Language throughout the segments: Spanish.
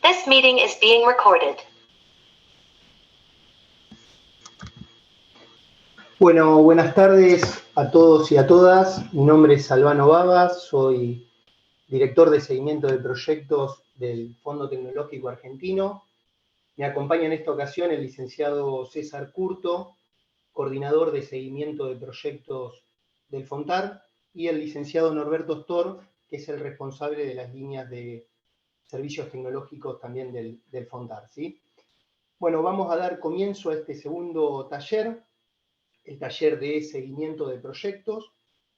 This meeting is being recorded. Bueno, buenas tardes a todos y a todas. Mi nombre es Albano Babas, soy director de seguimiento de proyectos del Fondo Tecnológico Argentino. Me acompaña en esta ocasión el licenciado César Curto, coordinador de seguimiento de proyectos del FONTAR, y el licenciado Norberto Stor, que es el responsable de las líneas de servicios tecnológicos también del FONTAR, ¿sí? Bueno, vamos a dar comienzo a este segundo taller, el taller de seguimiento de proyectos,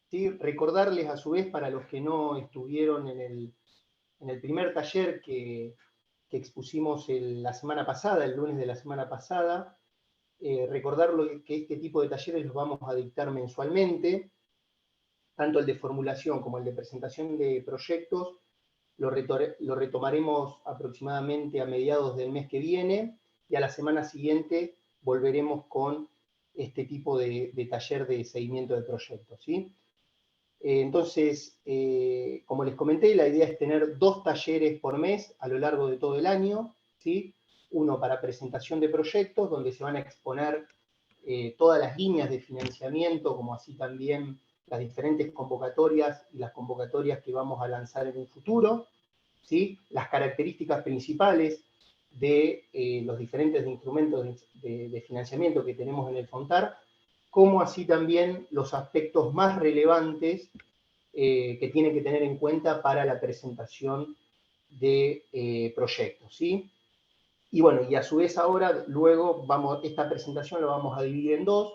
¿sí? Recordarles a su vez, para los que no estuvieron en el primer taller que expusimos la semana pasada, el lunes de la semana pasada, recordarlo que este tipo de talleres los vamos a dictar mensualmente, tanto el de formulación como el de presentación de proyectos, lo retomaremos aproximadamente a mediados del mes que viene, y a la semana siguiente volveremos con este tipo de taller de seguimiento de proyectos, ¿sí? Entonces, como les comenté, la idea es tener 2 talleres por mes a lo largo de todo el año, ¿sí? Uno para presentación de proyectos, donde se van a exponer todas las líneas de financiamiento, como así también las diferentes convocatorias y las convocatorias que vamos a lanzar en un futuro, ¿sí? Las características principales de los diferentes instrumentos de financiamiento que tenemos en el FONTAR, como así también los aspectos más relevantes que tienen que tener en cuenta para la presentación de proyectos, ¿sí? Y bueno, y a su vez ahora, luego, esta presentación la vamos a dividir en 2.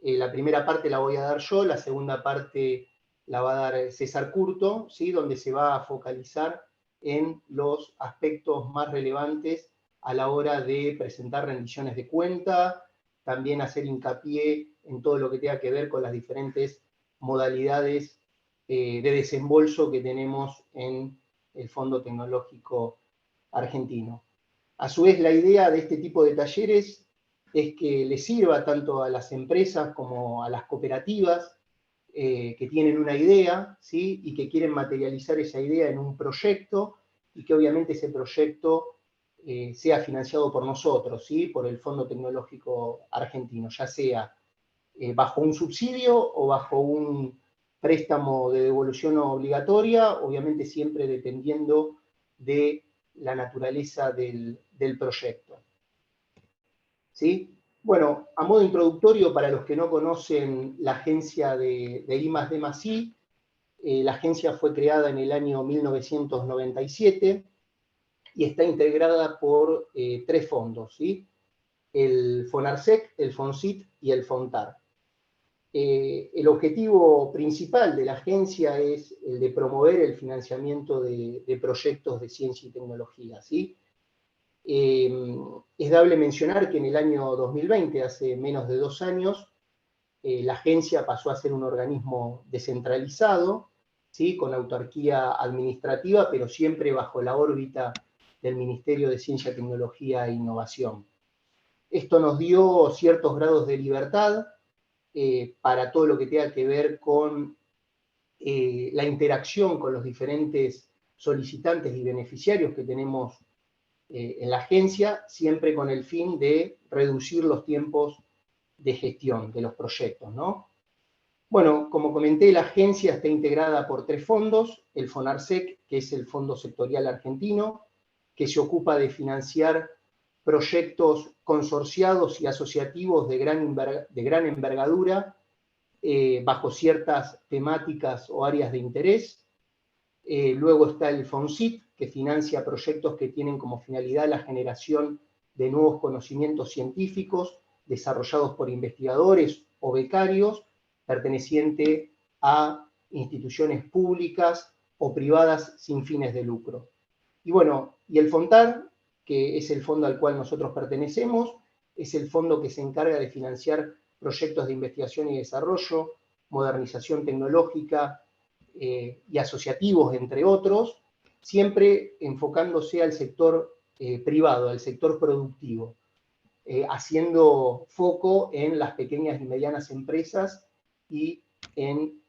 La primera parte la voy a dar yo, la segunda parte la va a dar César Curto, ¿sí? Donde se va a focalizar en los aspectos más relevantes a la hora de presentar rendiciones de cuenta, también hacer hincapié en todo lo que tenga que ver con las diferentes modalidades de desembolso que tenemos en el Fondo Tecnológico Argentino. A su vez, la idea de este tipo de talleres es que le sirva tanto a las empresas como a las cooperativas que tienen una idea, ¿sí? Y que quieren materializar esa idea en un proyecto, y que obviamente ese proyecto sea financiado por nosotros, ¿sí? Por el Fondo Tecnológico Argentino, ya sea bajo un subsidio o bajo un préstamo de devolución obligatoria, obviamente siempre dependiendo de la naturaleza del proyecto, ¿sí? Bueno, a modo introductorio, para los que no conocen la agencia de I+D+I, la agencia fue creada en el año 1997 y está integrada por 3 fondos, ¿sí? El FONARSEC, el FONSIT y el FONTAR. El objetivo principal de la agencia es el de promover el financiamiento de proyectos de ciencia y tecnología, ¿sí? Es dable mencionar que en el año 2020, hace menos de 2 años, la agencia pasó a ser un organismo descentralizado, ¿sí? Con autarquía administrativa, pero siempre bajo la órbita del Ministerio de Ciencia, Tecnología e Innovación. Esto nos dio ciertos grados de libertad para todo lo que tenga que ver con la interacción con los diferentes solicitantes y beneficiarios que tenemos en la agencia, siempre con el fin de reducir los tiempos de gestión de los proyectos, ¿no? Bueno, como comenté, la agencia está integrada por 3 fondos: el FONARSEC, que es el Fondo Sectorial Argentino, que se ocupa de financiar proyectos consorciados y asociativos de gran envergadura bajo ciertas temáticas o áreas de interés. Luego está el FONSIT, que financia proyectos que tienen como finalidad la generación de nuevos conocimientos científicos desarrollados por investigadores o becarios, perteneciente a instituciones públicas o privadas sin fines de lucro. Y bueno, y el FONTAR, que es el fondo al cual nosotros pertenecemos, es el fondo que se encarga de financiar proyectos de investigación y desarrollo, modernización tecnológica y asociativos, entre otros, siempre enfocándose al sector privado, al sector productivo, haciendo foco en las pequeñas y medianas empresas y en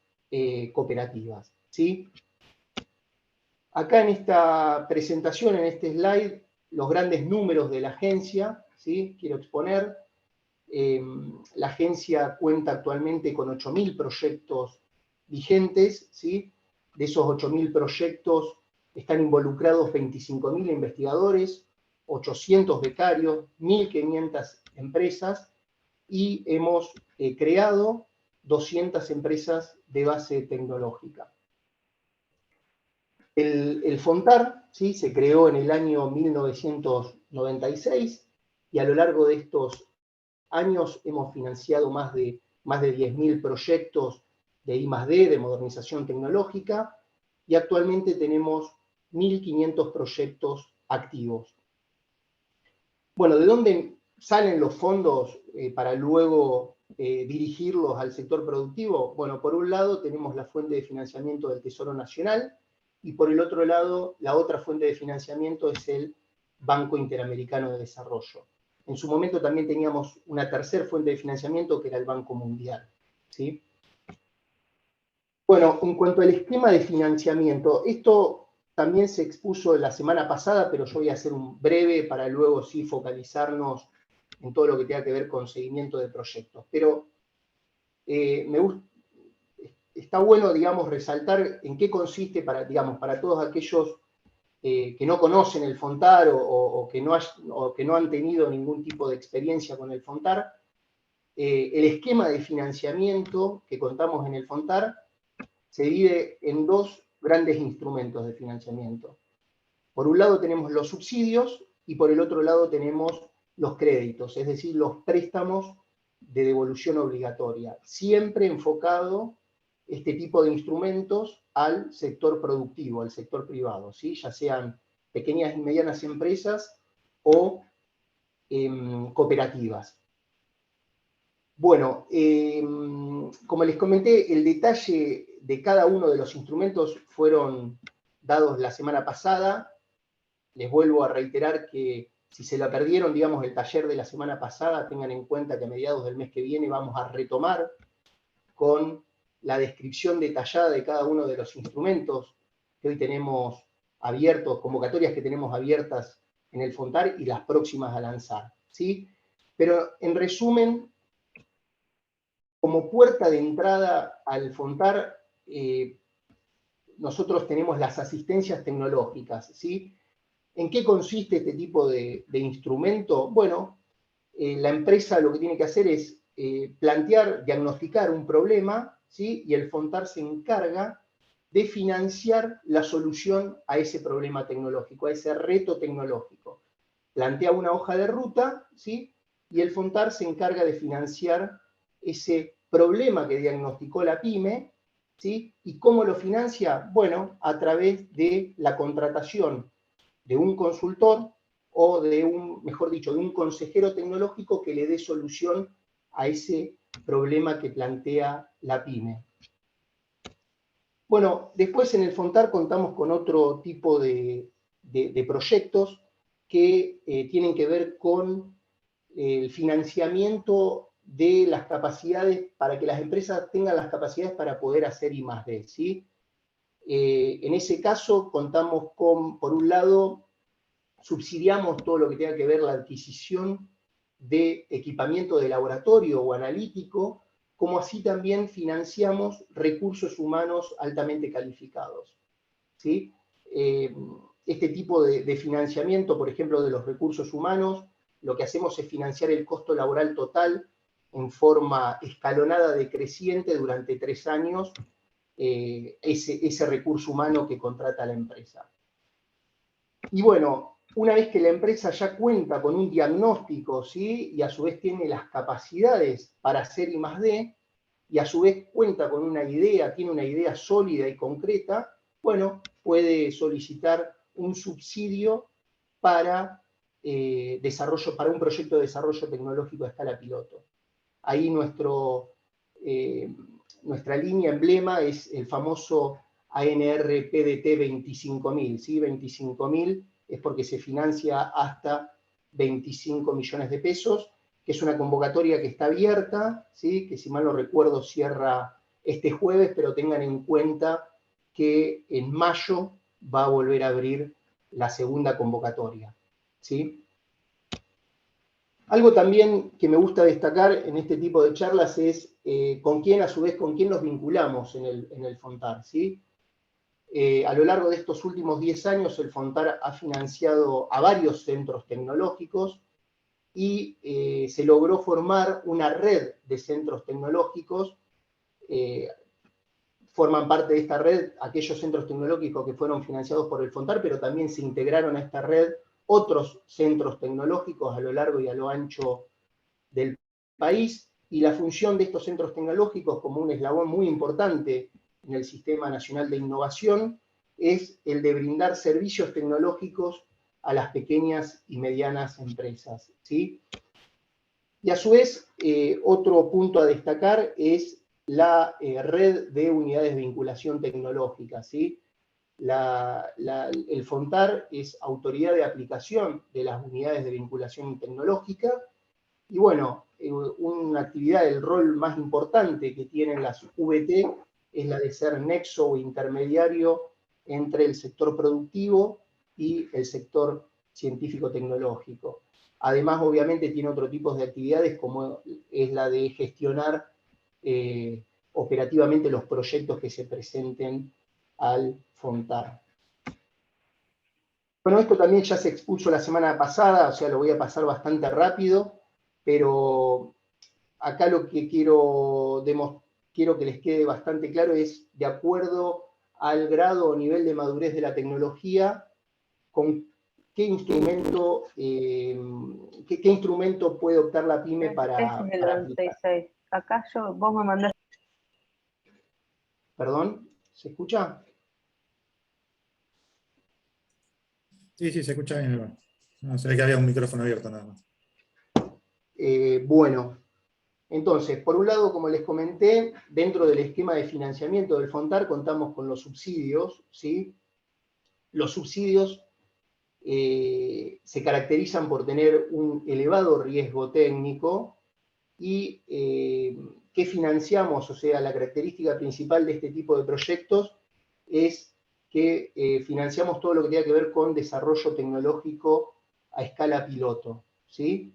cooperativas, ¿sí? Acá en esta presentación, en este slide, los grandes números de la agencia, ¿sí? Quiero exponer. La agencia cuenta actualmente con 8.000 proyectos vigentes, ¿sí? De esos 8.000 proyectos están involucrados 25.000 investigadores, 800 becarios, 1.500 empresas y hemos creado 200 empresas de base tecnológica. El FONTAR, ¿sí? Se creó en el año 1996 y a lo largo de estos años hemos financiado más de 10.000 proyectos de I+D, de modernización tecnológica, y actualmente tenemos 1.500 proyectos activos. Bueno, ¿de dónde salen los fondos para luego dirigirlos al sector productivo? Bueno, por un lado tenemos la fuente de financiamiento del Tesoro Nacional, y por el otro lado, la otra fuente de financiamiento es el Banco Interamericano de Desarrollo. En su momento también teníamos una tercera fuente de financiamiento que era el Banco Mundial, ¿sí? Bueno, en cuanto al esquema de financiamiento, esto también se expuso la semana pasada, pero yo voy a hacer un breve para luego sí focalizarnos en todo lo que tenga que ver con seguimiento de proyectos. Pero está bueno, digamos, resaltar en qué consiste para todos aquellos que no conocen el FONTAR o que no han tenido ningún tipo de experiencia con el FONTAR. El esquema de financiamiento que contamos en el FONTAR se divide en dos grandes instrumentos de financiamiento. Por un lado tenemos los subsidios y por el otro lado tenemos los créditos, es decir, los préstamos de devolución obligatoria, siempre enfocado este tipo de instrumentos al sector productivo, al sector privado, ¿sí? Ya sean pequeñas y medianas empresas o cooperativas. Bueno, como les comenté, el detalle de cada uno de los instrumentos fueron dados la semana pasada. Les vuelvo a reiterar que si se la perdieron, digamos, el taller de la semana pasada, tengan en cuenta que a mediados del mes que viene vamos a retomar con la descripción detallada de cada uno de los instrumentos que hoy tenemos abiertos, convocatorias que tenemos abiertas en el FONTAR y las próximas a lanzar, ¿sí? Pero en resumen, como puerta de entrada al FONTAR, nosotros tenemos las asistencias tecnológicas, ¿sí? ¿En qué consiste este tipo de instrumento? Bueno, la empresa lo que tiene que hacer es plantear, diagnosticar un problema, ¿sí? Y el FONTAR se encarga de financiar la solución a ese problema tecnológico, a ese reto tecnológico. Plantea una hoja de ruta, ¿sí? Y el FONTAR se encarga de financiar ese problema que diagnosticó la pyme, ¿sí? ¿Y cómo lo financia? Bueno, a través de la contratación de un consultor o de mejor dicho, de un consejero tecnológico que le dé solución a ese problema que plantea la pyme. Bueno, después en el FONTAR contamos con otro tipo de proyectos que tienen que ver con el financiamiento de las capacidades para que las empresas tengan las capacidades para poder hacer I+D, ¿sí? En ese caso contamos con, por un lado, subsidiamos todo lo que tenga que ver la adquisición de equipamiento de laboratorio o analítico, como así también financiamos recursos humanos altamente calificados, ¿sí? Este tipo de financiamiento, por ejemplo, de los recursos humanos, lo que hacemos es financiar el costo laboral total en forma escalonada decreciente durante 3 años, ese recurso humano que contrata la empresa. Y bueno, una vez que la empresa ya cuenta con un diagnóstico, ¿sí? Y a su vez tiene las capacidades para hacer I+D, y a su vez cuenta con una idea, tiene una idea sólida y concreta, bueno, puede solicitar un subsidio para para un proyecto de desarrollo tecnológico a escala piloto. Ahí nuestra línea emblema es el famoso ANR-PDT 25.000, ¿sí? 25.000 es porque se financia hasta 25 millones de pesos, que es una convocatoria que está abierta, ¿sí? Que si mal no recuerdo cierra este jueves, pero tengan en cuenta que en mayo va a volver a abrir la segunda convocatoria, ¿sí? Algo también que me gusta destacar en este tipo de charlas es con quién nos vinculamos en el FONTAR, ¿sí? A lo largo de estos últimos 10 años, el FONTAR ha financiado a varios centros tecnológicos y se logró formar una red de centros tecnológicos. Forman parte de esta red aquellos centros tecnológicos que fueron financiados por el FONTAR, pero también se integraron a esta red otros centros tecnológicos a lo largo y a lo ancho del país, y la función de estos centros tecnológicos como un eslabón muy importante en el Sistema Nacional de Innovación es el de brindar servicios tecnológicos a las pequeñas y medianas empresas, ¿sí? Y a su vez, otro punto a destacar es la red de unidades de vinculación tecnológica, ¿sí? El FONTAR es autoridad de aplicación de las unidades de vinculación tecnológica. Y bueno, una actividad, el rol más importante que tienen las VT es la de ser nexo o intermediario entre el sector productivo y el sector científico-tecnológico. Además, obviamente, tiene otro tipo de actividades como es la de gestionar operativamente los proyectos que se presenten al FONTAR. Bueno, esto también ya se expuso la semana pasada, o sea, lo voy a pasar bastante rápido, pero acá lo que quiero que les quede bastante claro es, de acuerdo al grado o nivel de madurez de la tecnología, con qué instrumento, qué instrumento puede optar la PYME para Es el aplicar. 96. Acá vos me mandaste. ¿Perdón? ¿Se escucha? Sí, se escucha bien, Iván. No, se ve que había un micrófono abierto nada más. Bueno, entonces, por un lado, como les comenté, dentro del esquema de financiamiento del FONTAR contamos con los subsidios, ¿sí? Los subsidios se caracterizan por tener un elevado riesgo técnico y ¿qué financiamos? O sea, la característica principal de este tipo de proyectos es que financiamos todo lo que tenga que ver con desarrollo tecnológico a escala piloto, ¿sí?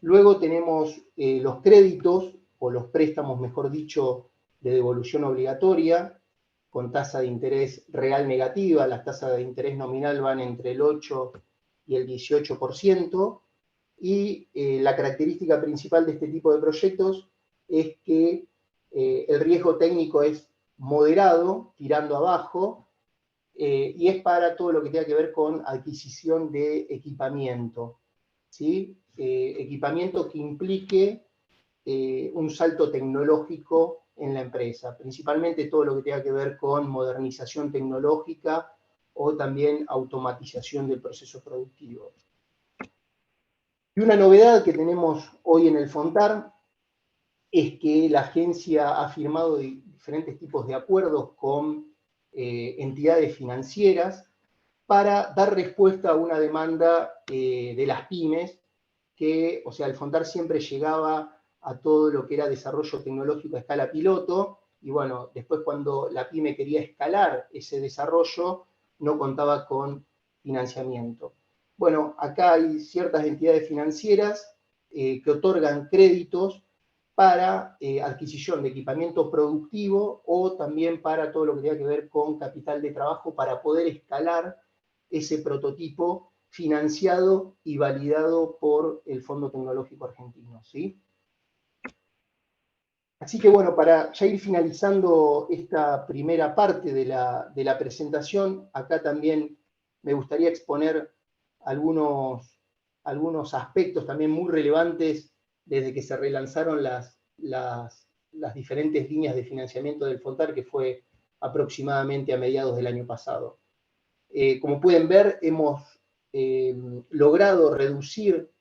Luego tenemos los créditos, o los préstamos, mejor dicho, de devolución obligatoria, con tasa de interés real negativa. Las tasas de interés nominal van entre el 8 y el 18%, y la característica principal de este tipo de proyectos es que el riesgo técnico es moderado, tirando abajo, y es para todo lo que tenga que ver con adquisición de equipamiento, ¿sí? Equipamiento que implique un salto tecnológico en la empresa, principalmente todo lo que tenga que ver con modernización tecnológica o también automatización del proceso productivo. Y una novedad que tenemos hoy en el FONTAR es que la agencia ha firmado diferentes tipos de acuerdos con entidades financieras para dar respuesta a una demanda de las pymes, que, o sea, el FONTAR siempre llegaba a todo lo que era desarrollo tecnológico a escala piloto, y bueno, después cuando la pyme quería escalar ese desarrollo, no contaba con financiamiento. Bueno, acá hay ciertas entidades financieras que otorgan créditos para adquisición de equipamiento productivo o también para todo lo que tenga que ver con capital de trabajo para poder escalar ese prototipo financiado y validado por el Fondo Tecnológico Argentino, ¿sí? Así que bueno, para ya ir finalizando esta primera parte de la presentación, acá también me gustaría exponer algunos aspectos también muy relevantes desde que se relanzaron las diferentes líneas de financiamiento del FONTAR, que fue aproximadamente a mediados del año pasado. Como pueden ver, hemos logrado reducir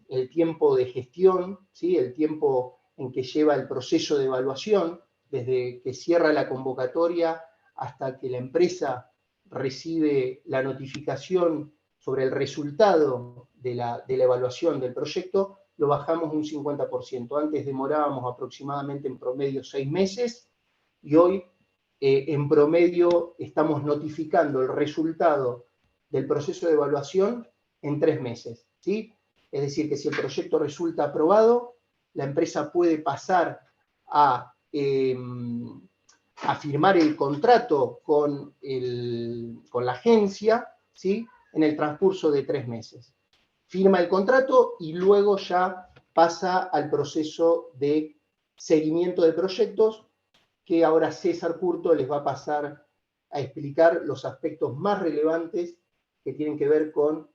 el tiempo de gestión, ¿sí? El tiempo en que lleva el proceso de evaluación, desde que cierra la convocatoria hasta que la empresa recibe la notificación sobre el resultado de la evaluación del proyecto, lo bajamos un 50%. Antes demorábamos aproximadamente en promedio 6 meses, y hoy en promedio estamos notificando el resultado del proceso de evaluación en 3 meses, ¿sí? Es decir, que si el proyecto resulta aprobado, la empresa puede pasar a firmar el contrato con la agencia, ¿sí? En el transcurso de 3 meses. Firma el contrato y luego ya pasa al proceso de seguimiento de proyectos, que ahora César Curto les va a pasar a explicar los aspectos más relevantes que tienen que ver con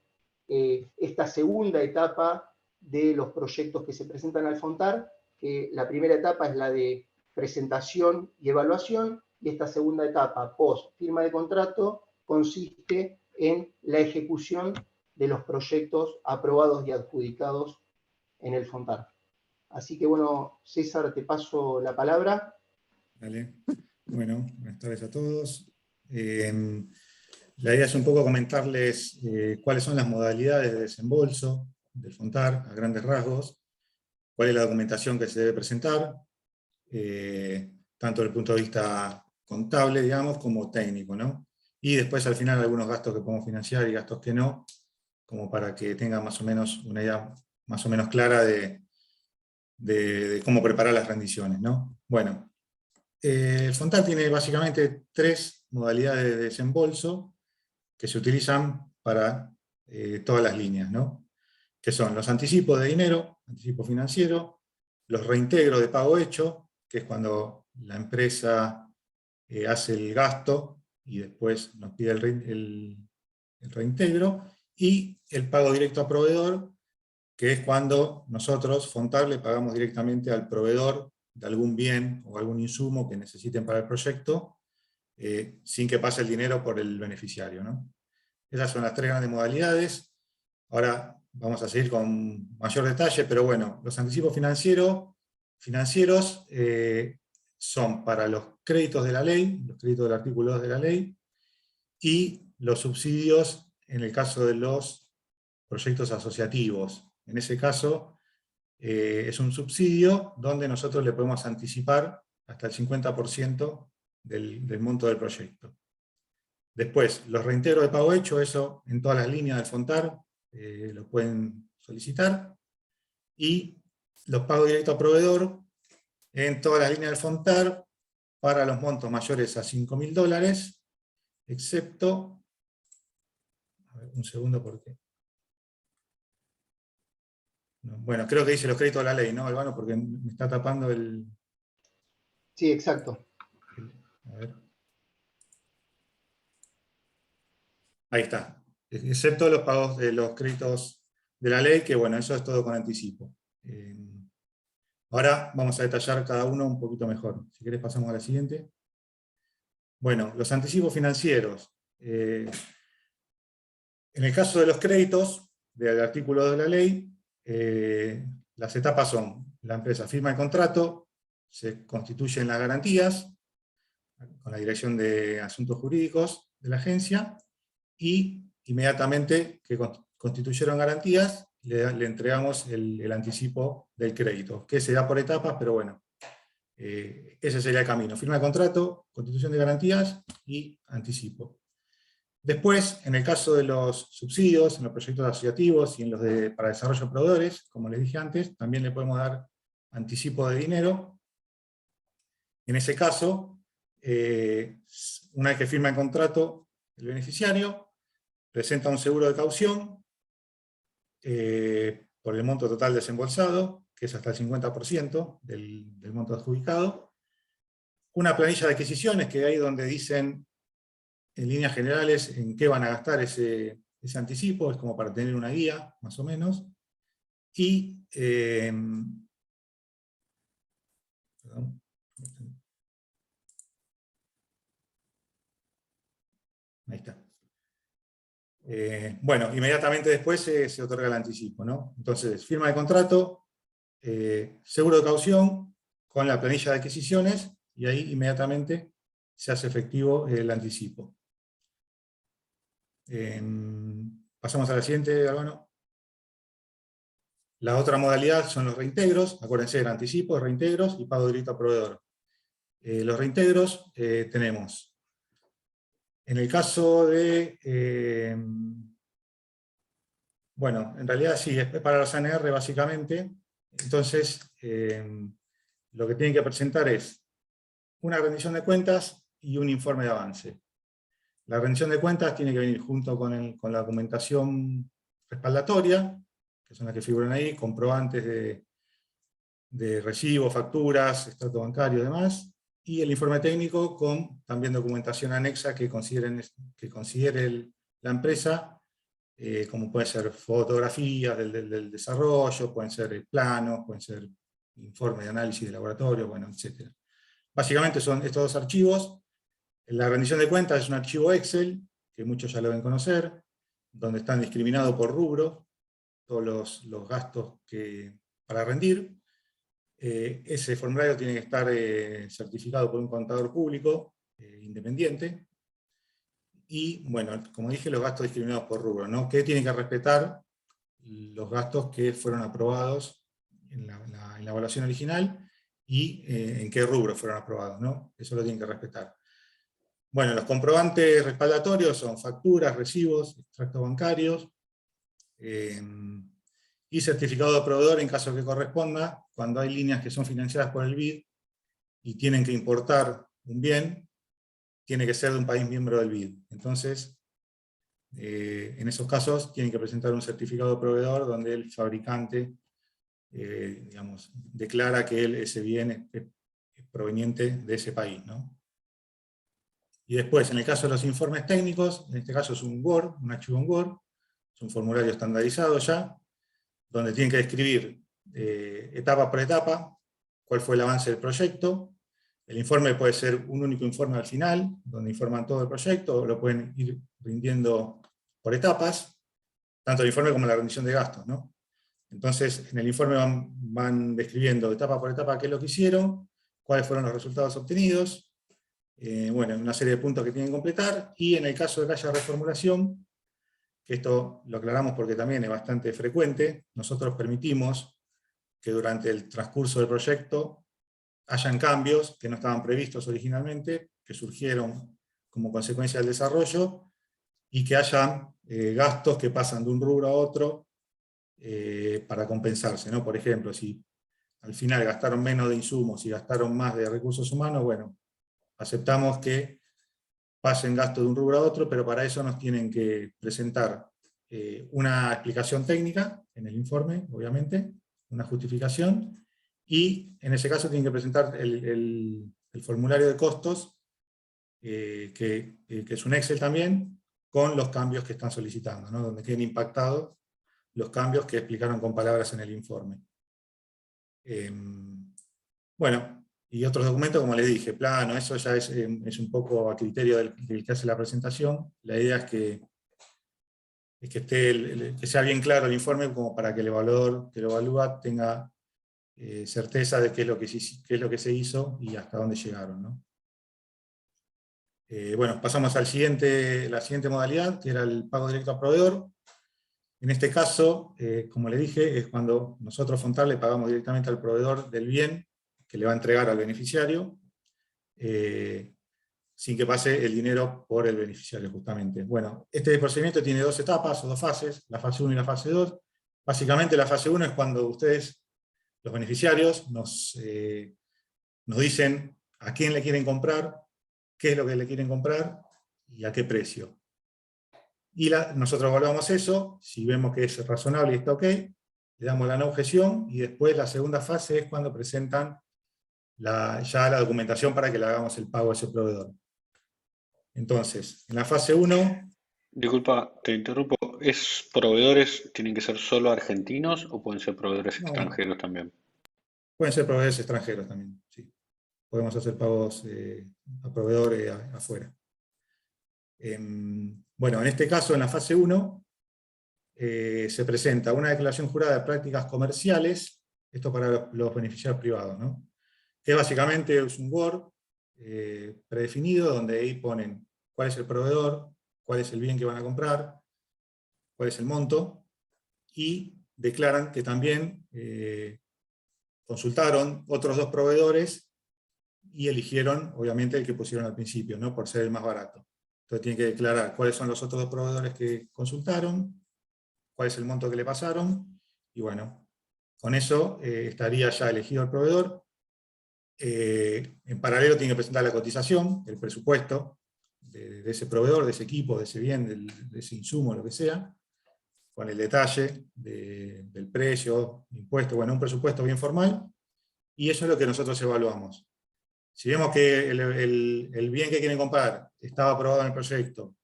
esta segunda etapa de los proyectos que se presentan al FONTAR, que la primera etapa es la de presentación y evaluación, y esta segunda etapa, post firma de contrato, consiste en la ejecución de los proyectos aprobados y adjudicados en el FONTAR. Así que bueno, César, te paso la palabra. Dale. Bueno, buenas tardes a todos. La idea es un poco comentarles cuáles son las modalidades de desembolso del FONTAR a grandes rasgos, cuál es la documentación que se debe presentar, tanto desde el punto de vista contable, digamos, como técnico, ¿no? Y después al final algunos gastos que podemos financiar y gastos que no, como para que tengan más o menos una idea más o menos clara de cómo preparar las rendiciones, ¿no? Bueno, el FONTAR tiene básicamente 3 modalidades de desembolso que se utilizan para todas las líneas, ¿no? Que son los anticipos de dinero, anticipo financiero, los reintegros de pago hecho, que es cuando la empresa hace el gasto y después nos pide el reintegro, y el pago directo a proveedor, que es cuando nosotros, FONTAR, le pagamos directamente al proveedor de algún bien o algún insumo que necesiten para el proyecto, sin que pase el dinero por el beneficiario, ¿no? Esas son las 3 grandes modalidades. Ahora vamos a seguir con mayor detalle, pero bueno, los anticipos financieros son para los créditos de la ley, los créditos del artículo 2 de la ley, y los subsidios en el caso de los proyectos asociativos. En ese caso, es un subsidio donde nosotros le podemos anticipar hasta el 50% del monto del proyecto. Después, los reintegros de pago hecho, eso en todas las líneas del FONTAR lo pueden solicitar. Y los pagos directos a proveedor en todas las líneas del FONTAR para los montos mayores a $5.000, excepto... A ver, un segundo, porque... Bueno, creo que dice los créditos de la ley, ¿no, Albano? Porque me está tapando el... Sí, exacto. A ver. Ahí está. Excepto los pagos de los créditos de la ley, que bueno, eso es todo con anticipo. Ahora vamos a detallar cada uno un poquito mejor. Si querés pasamos a la siguiente. Bueno, los anticipos financieros. En el caso de los créditos, del artículo 2 de la ley, las etapas son: la empresa firma el contrato, se constituyen las garantías, con la Dirección de Asuntos Jurídicos de la agencia, y inmediatamente que constituyeron garantías, le entregamos el anticipo del crédito, que se da por etapas, pero bueno, ese sería el camino: firma el contrato, constitución de garantías y anticipo. Después, en el caso de los subsidios, en los proyectos asociativos y en los para desarrollo de proveedores, como les dije antes, también le podemos dar anticipo de dinero. En ese caso, una vez que firma el contrato, el beneficiario presenta un seguro de caución por el monto total desembolsado, que es hasta el 50% del monto adjudicado. Una planilla de adquisiciones, que ahí donde dicen en líneas generales en qué van a gastar ese anticipo, es como para tener una guía, más o menos. Y perdón. Ahí está. Bueno, inmediatamente después se otorga el anticipo, ¿no? Entonces, firma de contrato, seguro de caución, con la planilla de adquisiciones, y ahí inmediatamente se hace efectivo el anticipo. Pasamos a la siguiente, Albano. La otra modalidad son los reintegros. Acuérdense del anticipo, reintegros y pago directo a proveedor. Los reintegros tenemos, en el caso de, bueno, en realidad sí, es para los ANR básicamente. Entonces, lo que tienen que presentar es una rendición de cuentas y un informe de avance. La rendición de cuentas tiene que venir junto con la documentación respaldatoria, que son las que figuran ahí, comprobantes de recibos, facturas, extracto bancario y demás, y el informe técnico con también documentación anexa que considere la empresa, como pueden ser fotografías del desarrollo, pueden ser planos, pueden ser informes de análisis de laboratorio, bueno, etc. Básicamente son estos dos archivos. La rendición de cuentas es un archivo Excel, que muchos ya lo deben conocer, donde están discriminados por rubro todos los gastos para rendir. Ese formulario tiene que estar certificado por un contador público independiente. Y, bueno, como dije, los gastos discriminados por rubro, ¿no? Que tienen que respetar los gastos que fueron aprobados en la evaluación original y en qué rubro fueron aprobados, ¿no? Eso lo tienen que respetar. Bueno, los comprobantes respaldatorios son facturas, recibos, extractos bancarios, y certificado de proveedor en caso que corresponda, cuando hay líneas que son financiadas por el BID y tienen que importar un bien, tiene que ser de un país miembro del BID. Entonces, en esos casos tienen que presentar un certificado de proveedor donde el fabricante digamos, declara que ese bien es proveniente de ese país, ¿no? Y después, en el caso de los informes técnicos, en este caso es un Word, un archivo en Word, es un formulario estandarizado ya, donde tienen que describir etapa por etapa cuál fue el avance del proyecto. El informe puede ser un único informe al final, donde informan todo el proyecto, o lo pueden ir rindiendo por etapas, tanto el informe como la rendición de gastos, ¿no? Entonces, en el informe van describiendo etapa por etapa qué es lo que hicieron, cuáles fueron los resultados obtenidos, bueno, una serie de puntos que tienen que completar, y en el caso de que haya reformulación, que esto lo aclaramos porque también es bastante frecuente, nosotros permitimos que durante el transcurso del proyecto hayan cambios que no estaban previstos originalmente, que surgieron como consecuencia del desarrollo, y que hayan gastos que pasan de un rubro a otro para compensarse, ¿no? Por ejemplo, si al final gastaron menos de insumos y gastaron más de recursos humanos, bueno, aceptamos que pasen gastos de un rubro a otro, pero para eso nos tienen que presentar una explicación técnica en el informe, obviamente, una justificación, y en ese caso tienen que presentar el formulario de costos, que es un Excel también, con los cambios que están solicitando, ¿no? Donde queden impactados los cambios que explicaron con palabras en el informe. Bueno, y otros documentos, como les dije, plano, eso ya es un poco a criterio del que hace la presentación. La idea es que que sea bien claro el informe, como para que el evaluador que lo evalúa tenga certeza de qué es lo que se hizo y hasta dónde llegaron, ¿no? Bueno, pasamos a la siguiente modalidad, que era el pago directo a proveedor. En este caso, como le dije, es cuando nosotros, Fontar, le pagamos directamente al proveedor del bien que le va a entregar al beneficiario, sin que pase el dinero por el beneficiario, justamente. Bueno, este procedimiento tiene dos etapas o dos fases, la fase 1 y la fase 2. Básicamente la fase 1 es cuando ustedes, los beneficiarios, nos dicen a quién le quieren comprar, qué es lo que le quieren comprar y a qué precio. Y nosotros evaluamos eso, si vemos que es razonable y está ok, le damos la no objeción, y después la segunda fase es cuando presentan ya la documentación para que le hagamos el pago a ese proveedor. Entonces, en la fase 1... Disculpa, te interrumpo. ¿Es proveedores tienen que ser solo argentinos o pueden ser proveedores extranjeros también? Pueden ser proveedores extranjeros también, sí. Podemos hacer pagos a proveedores afuera. Bueno, en este caso, en la fase 1, se presenta una declaración jurada de prácticas comerciales, esto para los beneficiarios privados, ¿no? Que básicamente es un Word predefinido, donde ahí ponen cuál es el proveedor, cuál es el bien que van a comprar, cuál es el monto, y declaran que también consultaron otros dos proveedores y eligieron, obviamente, el que pusieron al principio, ¿no? Por ser el más barato. Entonces tienen que declarar cuáles son los otros dos proveedores que consultaron, cuál es el monto que le pasaron, y bueno, con eso estaría ya elegido el proveedor. En paralelo tiene que presentar la cotización, el presupuesto de ese proveedor, de ese equipo, de ese bien, de ese insumo, lo que sea, con el detalle del precio, impuesto, bueno, un presupuesto bien formal, y eso es lo que nosotros evaluamos. Si vemos que el bien que quieren comprar estaba aprobado en el proyecto,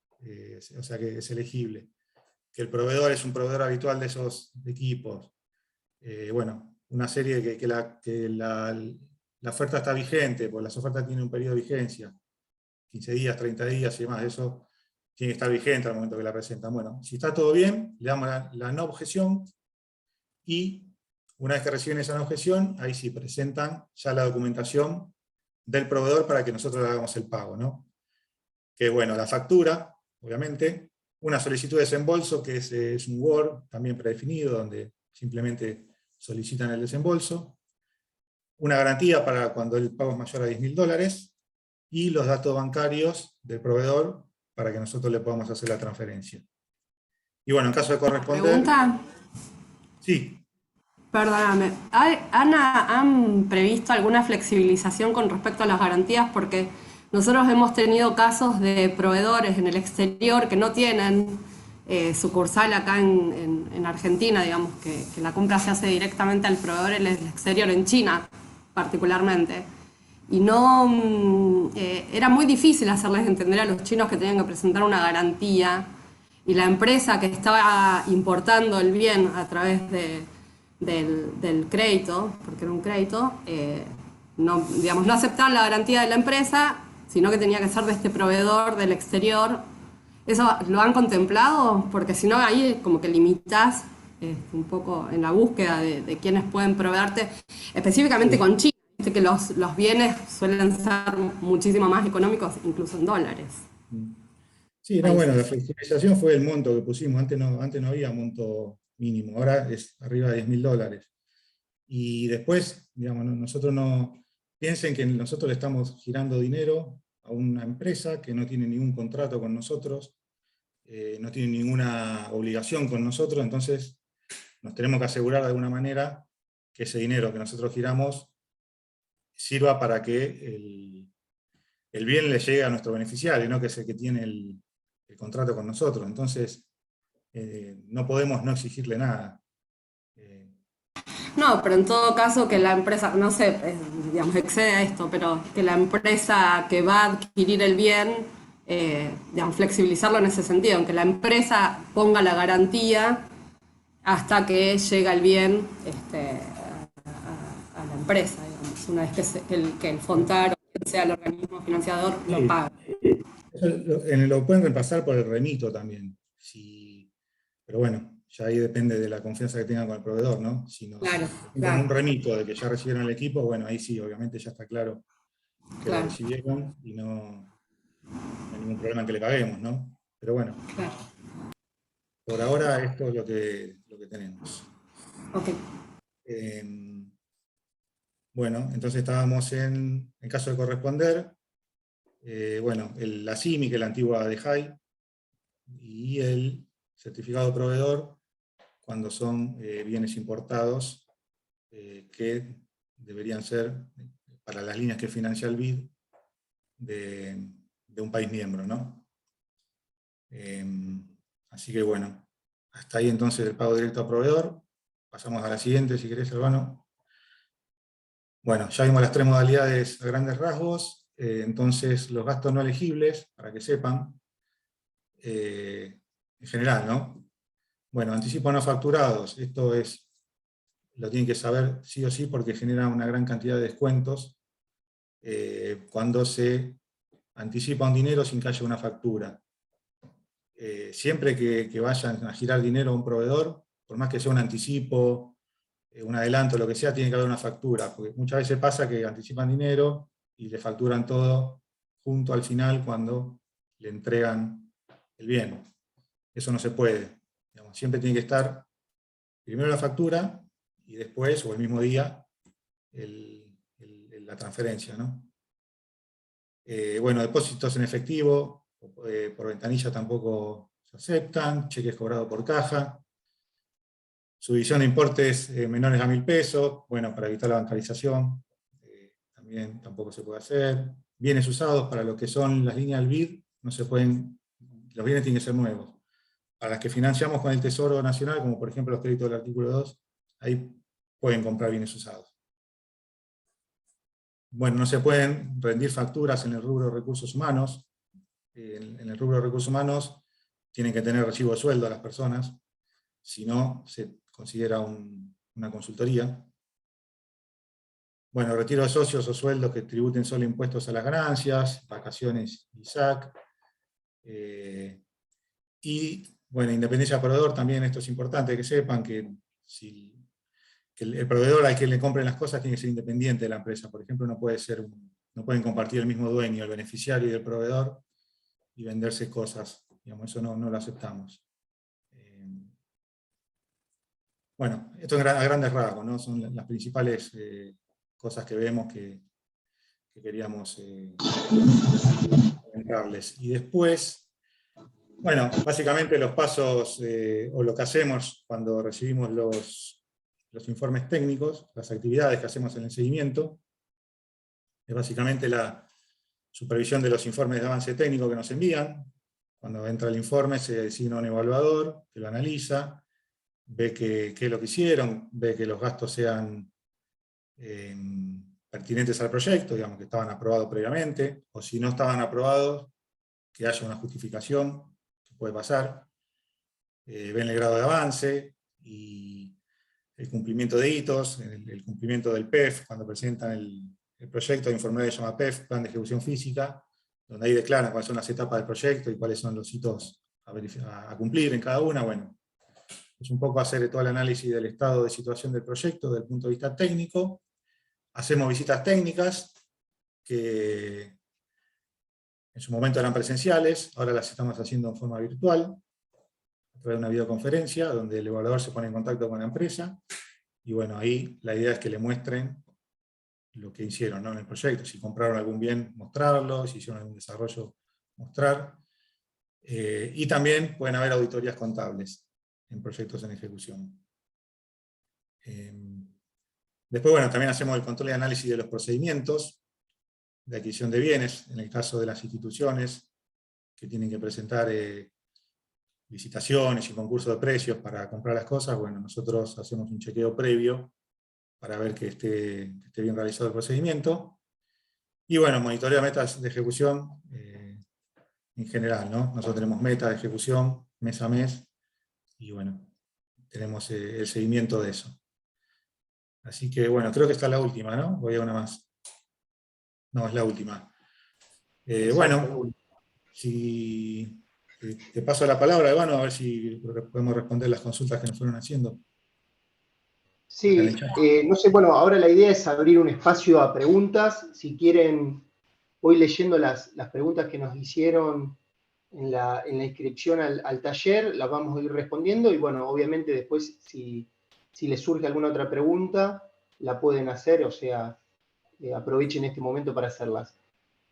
o sea que es elegible, que el proveedor es un proveedor habitual de esos equipos, bueno, una serie de que la oferta está vigente, porque las ofertas tienen un periodo de vigencia, 15 días, 30 días y demás, eso tiene que estar vigente al momento que la presentan. Bueno, si está todo bien, le damos la no objeción, y una vez que reciben esa no objeción, ahí sí presentan ya la documentación del proveedor para que nosotros le hagamos el pago, ¿no? Que bueno, la factura, obviamente, una solicitud de desembolso, que es un Word también predefinido, donde simplemente solicitan el desembolso, una garantía para cuando el pago es mayor a $10.000, y los datos bancarios del proveedor para que nosotros le podamos hacer la transferencia. Y bueno, en caso de corresponder... ¿Pregunta? Sí. Perdóname. ¿Han previsto alguna flexibilización con respecto a las garantías? Porque nosotros hemos tenido casos de proveedores en el exterior que no tienen sucursal acá en Argentina, digamos, que la compra se hace directamente al proveedor en el exterior, en China particularmente. Y no era muy difícil hacerles entender a los chinos que tenían que presentar una garantía, y la empresa que estaba importando el bien a través del crédito, porque era un crédito, no, digamos, no aceptaban la garantía de la empresa, sino que tenía que ser de este proveedor del exterior. ¿Eso lo han contemplado? Porque si no, ahí como que limitas un poco en la búsqueda de quienes pueden proveerte, específicamente con China, que los bienes suelen ser muchísimo más económicos, incluso en dólares. Sí, no, bueno, la flexibilización fue el monto que pusimos, antes no había monto mínimo, ahora es arriba de $10.000. Y después, digamos, nosotros no, piensen que nosotros le estamos girando dinero a una empresa que no tiene ningún contrato con nosotros, no tiene ninguna obligación con nosotros, entonces nos tenemos que asegurar de alguna manera que ese dinero que nosotros giramos sirva para que el bien le llegue a nuestro beneficiario, ¿no? Que es el que tiene el contrato con nosotros. Entonces, no podemos no exigirle nada. No, pero en todo caso que la empresa, no sé, digamos, excede a esto, pero que la empresa que va a adquirir el bien, digamos, flexibilizarlo en ese sentido, aunque la empresa ponga la garantía hasta que llega el bien a la empresa, digamos, una vez que el FONTAR o quien sea el organismo financiador lo paga. Eso lo pueden repasar por el remito también, pero bueno, ya ahí depende de la confianza que tengan con el proveedor, ¿no? Si nos dan un remito de que ya recibieron el equipo, bueno, ahí sí, obviamente ya está claro que lo recibieron y no hay ningún problema en que le paguemos, ¿no? Pero bueno, por ahora esto es lo que tenemos. Okay. Bueno, entonces estábamos en caso de corresponder, bueno, la CIMI, que es la antigua de JAI, y el certificado de proveedor, cuando son bienes importados, que deberían ser para las líneas que financia el BID de un país miembro, ¿no? Así que bueno, hasta ahí entonces el pago directo a proveedor. Pasamos a la siguiente, si querés, Albano. Bueno, ya vimos las tres modalidades a grandes rasgos. Entonces, los gastos no elegibles, para que sepan, en general, ¿no? Bueno, anticipos no facturados, esto lo tienen que saber sí o sí porque genera una gran cantidad de descuentos cuando se anticipa un dinero sin que haya una factura. Siempre que vayan a girar dinero a un proveedor, por más que sea un anticipo, un adelanto, lo que sea, tiene que haber una factura, porque muchas veces pasa que anticipan dinero y le facturan todo junto al final cuando le entregan el bien. Eso no se puede. Digamos, siempre tiene que estar primero la factura y después, o el mismo día, la transferencia, ¿no? Bueno, depósitos en efectivo, por ventanilla tampoco se aceptan, cheques cobrados por caja, subvisión de importes menores a 1.000 pesos, bueno, para evitar la bancarización, también tampoco se puede hacer. Bienes usados para lo que son las líneas del BID, no se pueden, los bienes tienen que ser nuevos. Para las que financiamos con el Tesoro Nacional, como por ejemplo los créditos del artículo 2, ahí pueden comprar bienes usados. Bueno, no se pueden rendir facturas en el rubro de recursos humanos. En el rubro de recursos humanos tienen que tener recibo de sueldo a las personas, si no se considera una consultoría. Bueno, retiro de socios o sueldos que tributen solo impuestos a las ganancias, vacaciones y SAC. Y bueno, independencia del proveedor, también esto es importante que sepan que el proveedor al que le compren las cosas tiene que ser independiente de la empresa. Por ejemplo, no pueden compartir el mismo dueño, el beneficiario y el proveedor, y venderse cosas. Digamos, eso no lo aceptamos. Bueno, esto a grandes rasgos, ¿no? Son las principales cosas que vemos que queríamos comentarles. Y después, bueno, básicamente los pasos, o lo que hacemos cuando recibimos los informes técnicos, las actividades que hacemos en el seguimiento, es básicamente la supervisión de los informes de avance técnico que nos envían. Cuando entra el informe se designa un evaluador que lo analiza, ve qué es lo que hicieron, ve que los gastos sean pertinentes al proyecto, digamos que estaban aprobados previamente, o si no estaban aprobados, que haya una justificación, que puede pasar. Ven el grado de avance y el cumplimiento de hitos, el cumplimiento del PEF, cuando presentan el proyecto de información que se llama PEF, Plan de Ejecución Física, donde ahí declaran cuáles son las etapas del proyecto y cuáles son los hitos a cumplir en cada una. Bueno, es un poco hacer todo el análisis del estado de situación del proyecto desde el punto de vista técnico. Hacemos visitas técnicas, que en su momento eran presenciales, ahora las estamos haciendo en forma virtual, a través de una videoconferencia, donde el evaluador se pone en contacto con la empresa, y bueno, ahí la idea es que le muestren lo que hicieron, ¿no?, en el proyecto. Si compraron algún bien, mostrarlo; si hicieron algún desarrollo, mostrar. Y también pueden haber auditorías contables en proyectos en ejecución. Después, bueno, también hacemos el control y análisis de los procedimientos de adquisición de bienes, en el caso de las instituciones que tienen que presentar licitaciones y concursos de precios para comprar las cosas. Bueno, nosotros hacemos un chequeo previo para ver que esté bien realizado el procedimiento. Y bueno, monitoreo metas de ejecución en general, ¿no? Nosotros tenemos metas de ejecución mes a mes, y bueno, tenemos el seguimiento de eso. Así que bueno, creo que esta es la última, ¿no? Voy a una más. No, es la última. Bueno, si te paso la palabra, Iván, a ver si podemos responder las consultas que nos fueron haciendo. Sí, no sé, bueno, ahora la idea es abrir un espacio a preguntas. Si quieren, voy leyendo las preguntas que nos hicieron en la inscripción al taller, las vamos a ir respondiendo, y bueno, obviamente después si les surge alguna otra pregunta, la pueden hacer, o sea, aprovechen este momento para hacerlas.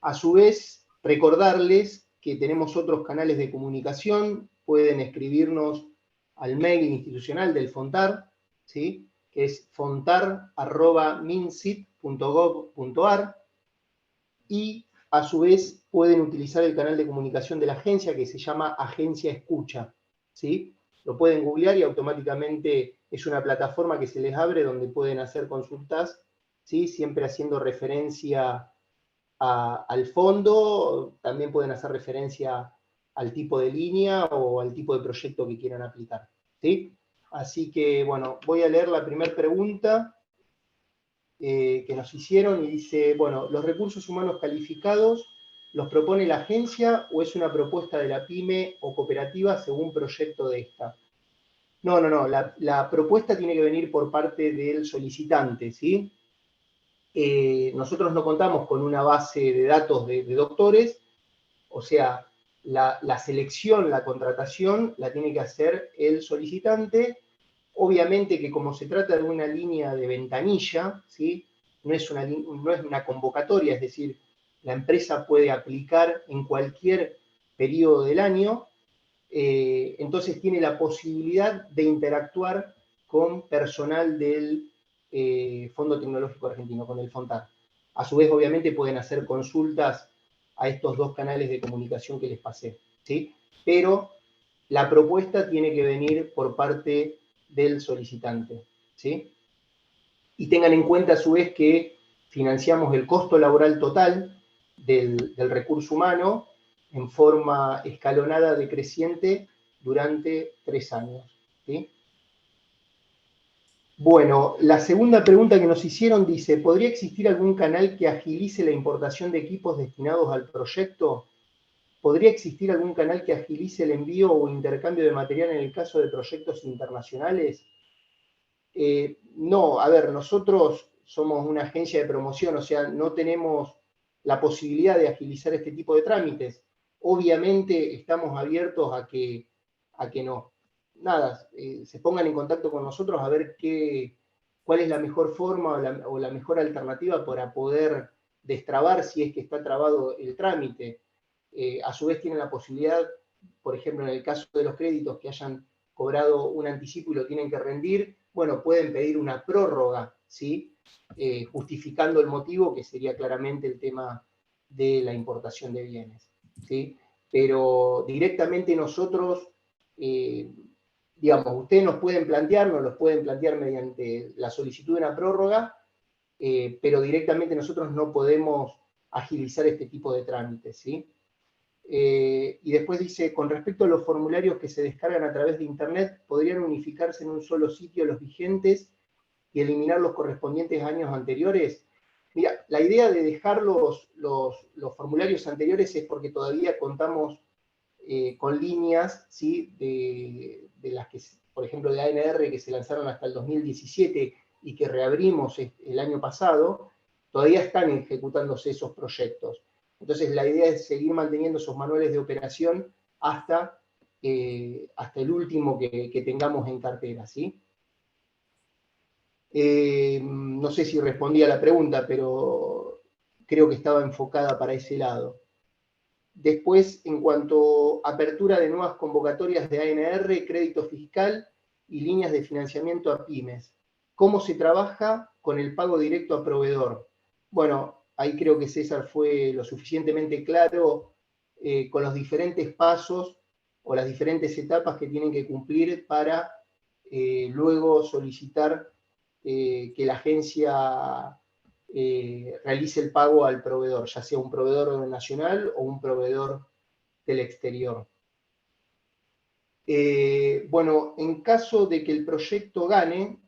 A su vez, recordarles que tenemos otros canales de comunicación. Pueden escribirnos al mail institucional del FONTAR, ¿sí?, que es fontar@minsit.gov.ar, y a su vez pueden utilizar el canal de comunicación de la agencia, que se llama Agencia Escucha, ¿sí? Lo pueden googlear y automáticamente es una plataforma que se les abre donde pueden hacer consultas, ¿sí?, siempre haciendo referencia al fondo. También pueden hacer referencia al tipo de línea o al tipo de proyecto que quieran aplicar, ¿sí? Así que, bueno, voy a leer la primera pregunta que nos hicieron, y dice, bueno, ¿los recursos humanos calificados los propone la agencia o es una propuesta de la pyme o cooperativa según proyecto de esta? No, la propuesta tiene que venir por parte del solicitante, ¿sí? Nosotros no contamos con una base de datos de doctores, o sea, la selección, la contratación, la tiene que hacer el solicitante. Obviamente que como se trata de una línea de ventanilla, ¿sí?, no es una convocatoria, es decir, la empresa puede aplicar en cualquier periodo del año, entonces tiene la posibilidad de interactuar con personal del Fondo Tecnológico Argentino, con el FONTAR. A su vez, obviamente, pueden hacer consultas a estos dos canales de comunicación que les pasé, ¿sí? Pero la propuesta tiene que venir por parte del solicitante, ¿sí? Y tengan en cuenta, a su vez, que financiamos el costo laboral total del recurso humano en forma escalonada decreciente durante 3 años, ¿sí? Bueno, la segunda pregunta que nos hicieron dice, ¿podría existir algún canal que agilice la importación de equipos destinados al proyecto? ¿Podría existir algún canal que agilice el envío o intercambio de material en el caso de proyectos internacionales? No, a ver, nosotros somos una agencia de promoción, o sea, no tenemos la posibilidad de agilizar este tipo de trámites. Obviamente estamos abiertos a que no, nada, se pongan en contacto con nosotros a ver cuál es la mejor forma o la mejor alternativa para poder destrabar si es que está trabado el trámite. A su vez tienen la posibilidad, por ejemplo, en el caso de los créditos que hayan cobrado un anticipo y lo tienen que rendir, bueno, pueden pedir una prórroga, ¿sí? Justificando el motivo, que sería claramente el tema de la importación de bienes, ¿sí? Pero directamente nosotros, digamos, ustedes nos los pueden plantear mediante la solicitud de una prórroga, pero directamente nosotros no podemos agilizar este tipo de trámites, ¿sí? Y después dice, con respecto a los formularios que se descargan a través de Internet, ¿podrían unificarse en un solo sitio los vigentes y eliminar los correspondientes a años anteriores? Mira, la idea de dejar los formularios anteriores es porque todavía contamos con líneas, ¿sí? de las que, por ejemplo, de ANR que se lanzaron hasta el 2017 y que reabrimos el año pasado, todavía están ejecutándose esos proyectos. Entonces, la idea es seguir manteniendo esos manuales de operación hasta el último que tengamos en cartera, ¿sí? No sé si respondí a la pregunta, pero creo que estaba enfocada para ese lado. Después, en cuanto a apertura de nuevas convocatorias de ANR, crédito fiscal y líneas de financiamiento a pymes, ¿cómo se trabaja con el pago directo a proveedor? Bueno, ahí creo que César fue lo suficientemente claro con los diferentes pasos o las diferentes etapas que tienen que cumplir para luego solicitar que la agencia realice el pago al proveedor, ya sea un proveedor nacional o un proveedor del exterior. Bueno, en caso de que el proyecto gane,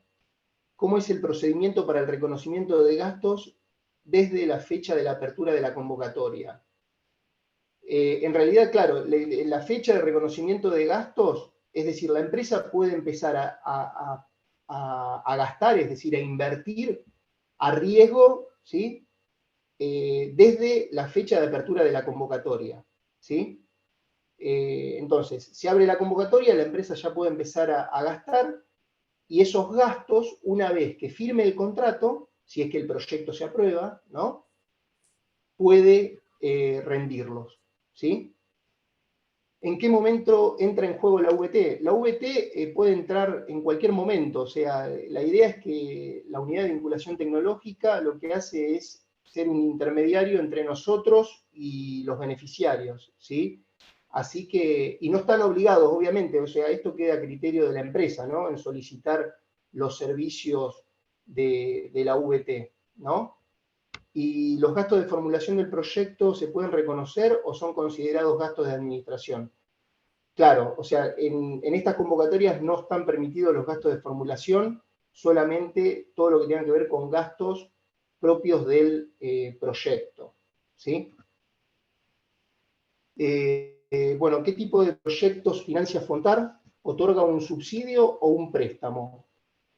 ¿cómo es el procedimiento para el reconocimiento de gastos desde la fecha de la apertura de la convocatoria? En realidad, claro, la fecha de reconocimiento de gastos, es decir, la empresa puede empezar a gastar, es decir, a invertir a riesgo, ¿sí? Desde la fecha de apertura de la convocatoria, ¿sí? Entonces, se abre la convocatoria, la empresa ya puede empezar a gastar, y esos gastos, una vez que firme el contrato, si es que el proyecto se aprueba, ¿no? Puede rendirlos, ¿sí? ¿En qué momento entra en juego la VT? La VT puede entrar en cualquier momento, o sea, la idea es que la unidad de vinculación tecnológica lo que hace es ser un intermediario entre nosotros y los beneficiarios, ¿sí? Así que, y no están obligados, obviamente, o sea, esto queda a criterio de la empresa, ¿no? En solicitar los servicios de la VT, ¿no? Y los gastos de formulación del proyecto se pueden reconocer o son considerados gastos de administración. Claro, o sea, en estas convocatorias no están permitidos los gastos de formulación, solamente todo lo que tenga que ver con gastos propios del proyecto, ¿sí? Bueno, ¿qué tipo de proyectos financia FONTAR? ¿Otorga un subsidio o un préstamo?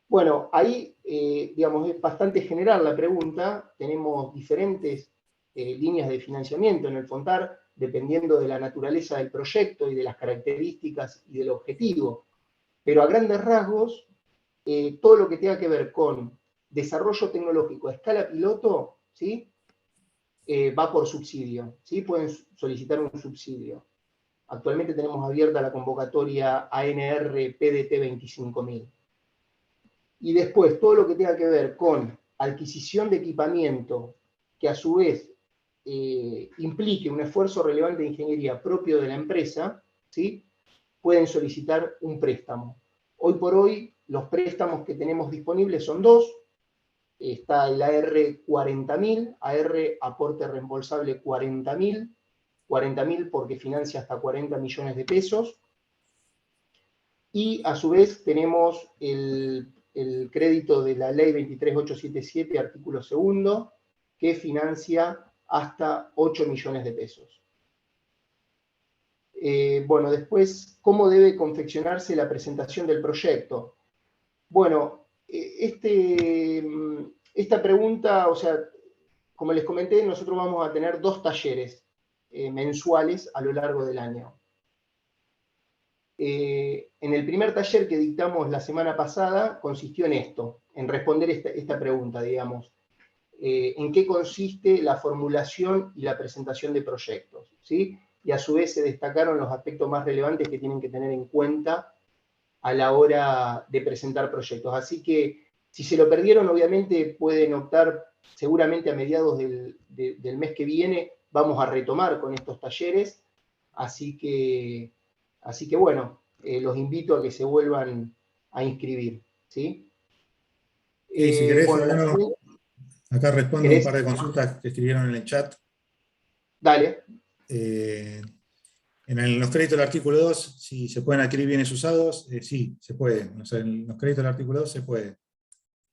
Bueno, ahí, digamos, es bastante general la pregunta. Tenemos diferentes líneas de financiamiento en el FONTAR, dependiendo de la naturaleza del proyecto y de las características y del objetivo. Pero a grandes rasgos, todo lo que tenga que ver con desarrollo tecnológico a escala piloto, ¿sí? va por subsidio, ¿sí? Pueden solicitar un subsidio. Actualmente tenemos abierta la convocatoria ANR PDT 25.000. Y después, todo lo que tenga que ver con adquisición de equipamiento, que a su vez implique un esfuerzo relevante de ingeniería propio de la empresa, ¿sí? Pueden solicitar un préstamo. Hoy por hoy, los préstamos que tenemos disponibles son dos. Está el AR 40.000, AR aporte reembolsable 40.000, 40.000 porque financia hasta 40 millones de pesos. Y a su vez tenemos el crédito de la ley 23877, artículo 2, que financia hasta 8 millones de pesos. Bueno, después, ¿cómo debe confeccionarse la presentación del proyecto? Bueno, esta pregunta, o sea, como les comenté, nosotros vamos a tener 2 talleres mensuales a lo largo del año. En el primer taller que dictamos la semana pasada consistió en esto, en responder esta pregunta, digamos. ¿En qué consiste la formulación y la presentación de proyectos? ¿Sí? Y a su vez se destacaron los aspectos más relevantes que tienen que tener en cuenta a la hora de presentar proyectos. Así que, si se lo perdieron, obviamente pueden optar, seguramente a mediados del mes que viene, vamos a retomar con estos talleres. Así que bueno, los invito a que se vuelvan a inscribir, ¿sí? Y si querés, Bueno, Silvano, acá respondo un ¿querés? par de consultas que escribieron en el chat. Dale. En los créditos del artículo 2, si se pueden adquirir bienes usados, sí, se puede. O sea, en los créditos del artículo 2 se puede,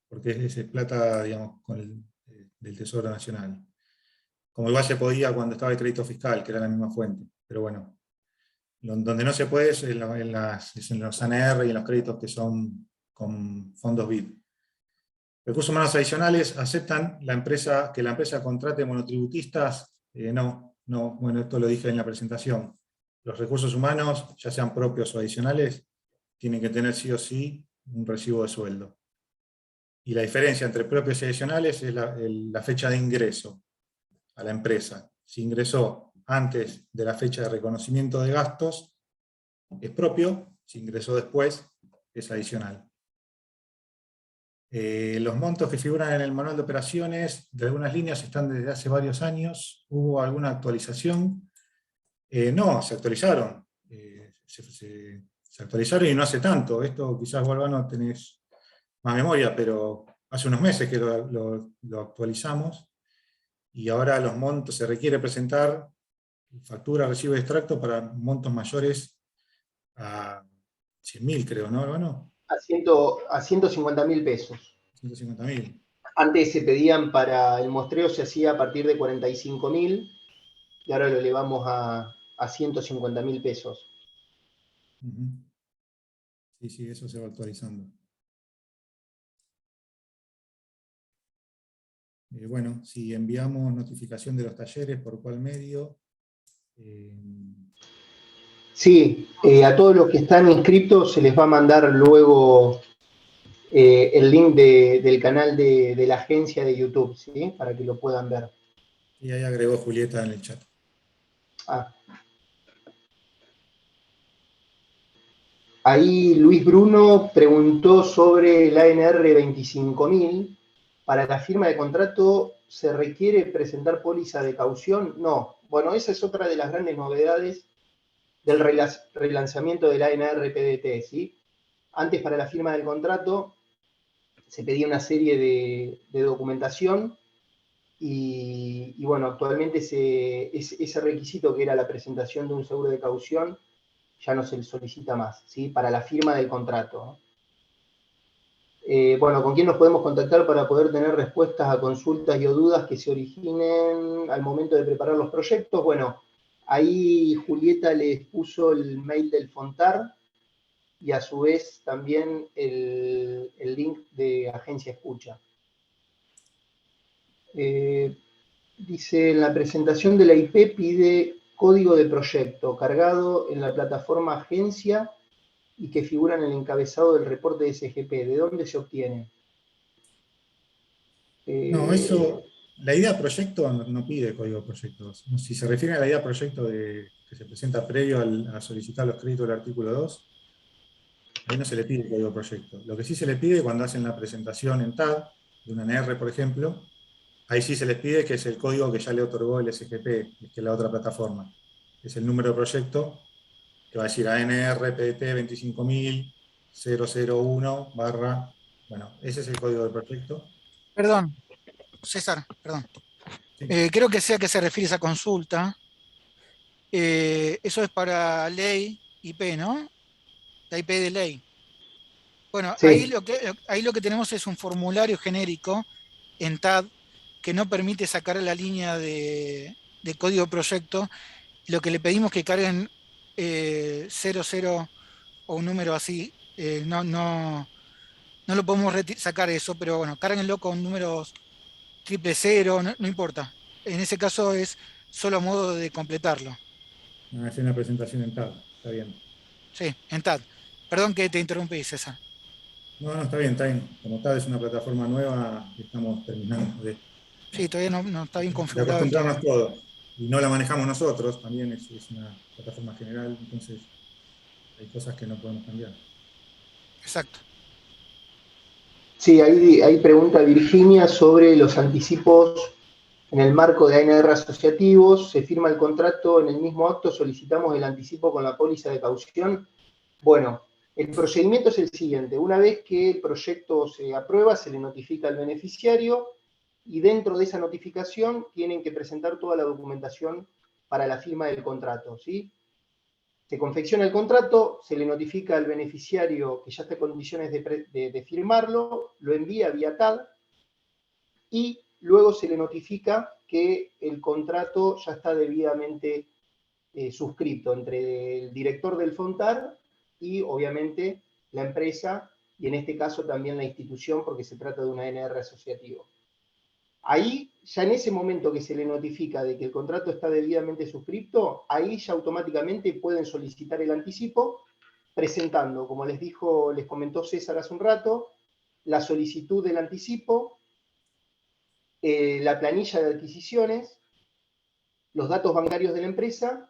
porque es plata, digamos, del Tesoro Nacional. Como igual se podía cuando estaba el crédito fiscal, que era la misma fuente. Pero bueno, donde no se puede es en los ANR y en los créditos que son con fondos BID. Recursos humanos adicionales, ¿aceptan que la empresa contrate monotributistas? No, bueno, esto lo dije en la presentación. Los recursos humanos, ya sean propios o adicionales, tienen que tener sí o sí un recibo de sueldo. Y la diferencia entre propios y adicionales es la fecha de ingreso a la empresa. Si ingresó antes de la fecha de reconocimiento de gastos, es propio; si ingresó después, es adicional. Los montos que figuran en el manual de operaciones de algunas líneas están desde hace varios años. ¿Hubo alguna actualización? No, se actualizaron. Se actualizaron y no hace tanto. Esto quizás, Galvano, tenés más memoria, pero hace unos meses que lo actualizamos. Y ahora los montos, se requiere presentar factura, recibo y extracto para montos mayores a 100.000, creo, ¿no, Galvano? A 150.000 pesos. 150.000. Antes se pedían para el muestreo, se hacía a partir de 45.000 y ahora lo elevamos a 150.000 pesos. Sí, eso se va actualizando. Bueno, si enviamos notificación de los talleres, ¿por cuál medio? Sí, a todos los que están inscritos se les va a mandar luego el link del canal de la agencia de YouTube, ¿sí? Para que lo puedan ver. Y ahí agregó Julieta en el chat. Ahí Luis Bruno preguntó sobre el ANR 25.000. ¿Para la firma de contrato se requiere presentar póliza de caución? No. Bueno, esa es otra de las grandes novedades del relanzamiento del ANR PDT, ¿sí? Antes, para la firma del contrato, se pedía una serie de documentación y bueno, actualmente ese requisito que era la presentación de un seguro de caución ya no se le solicita más, ¿sí? Para la firma del contrato. Bueno, ¿con quién nos podemos contactar para poder tener respuestas a consultas y o dudas que se originen al momento de preparar los proyectos? Bueno, ahí Julieta les puso el mail del Fontar y a su vez también el link de Agencia Escucha. Dice, en la presentación de la IP pide código de proyecto cargado en la plataforma Agencia y que figura en el encabezado del reporte de SGP. ¿De dónde se obtiene? No, eso La idea proyecto no pide código proyecto. Si se refiere a la idea proyecto que se presenta previo a solicitar los créditos del artículo 2, ahí no se le pide código proyecto. Lo que sí se le pide cuando hacen la presentación en TAD, de una NR, por ejemplo, ahí sí se les pide que es el código que ya le otorgó el SGP, que es la otra plataforma. Es el número de proyecto que va a decir ANR PDT 25000-001 barra... Bueno, ese es el código del proyecto. Perdón, César, perdón. Sí. Creo que sea que se refiere a esa consulta. Eso es para ley IP, ¿no? La IP de ley. Bueno, ahí Sí, lo que tenemos es un formulario genérico en TAD que no permite sacar la línea de código proyecto. Lo que le pedimos que carguen 00 o un número así, no lo podemos sacar eso, pero bueno, cárguenlo con números 000, no importa. En ese caso es solo a modo de completarlo. Hacer una presentación en TAD, está bien. Sí, en TAD. Perdón que te interrumpí, César. No, está bien, está bien. Como TAD es una plataforma nueva, estamos terminando Sí, todavía no está bien de configurado el acostumbrarnos todo. todos. Y no la manejamos nosotros, también es una plataforma general, entonces hay cosas que no podemos cambiar. Exacto. sí, ahí pregunta Virginia sobre los anticipos en el marco de ANR asociativos. Se firma el contrato en el mismo acto, solicitamos el anticipo con la póliza de caución. Bueno, el procedimiento es el siguiente. Una vez que el proyecto se aprueba, se le notifica al beneficiario y dentro de esa notificación tienen que presentar toda la documentación para la firma del contrato, ¿sí? Se confecciona el contrato, se le notifica al beneficiario que ya está en condiciones de firmarlo, lo envía vía TAD y luego se le notifica que el contrato ya está debidamente suscrito entre el director del FONTAR y obviamente la empresa y en este caso también la institución porque se trata de una ANR asociativo. Ahí, ya en ese momento que se le notifica de que el contrato está debidamente suscrito, ahí ya automáticamente pueden solicitar el anticipo presentando, como les comentó César hace un rato, la solicitud del anticipo, la planilla de adquisiciones, los datos bancarios de la empresa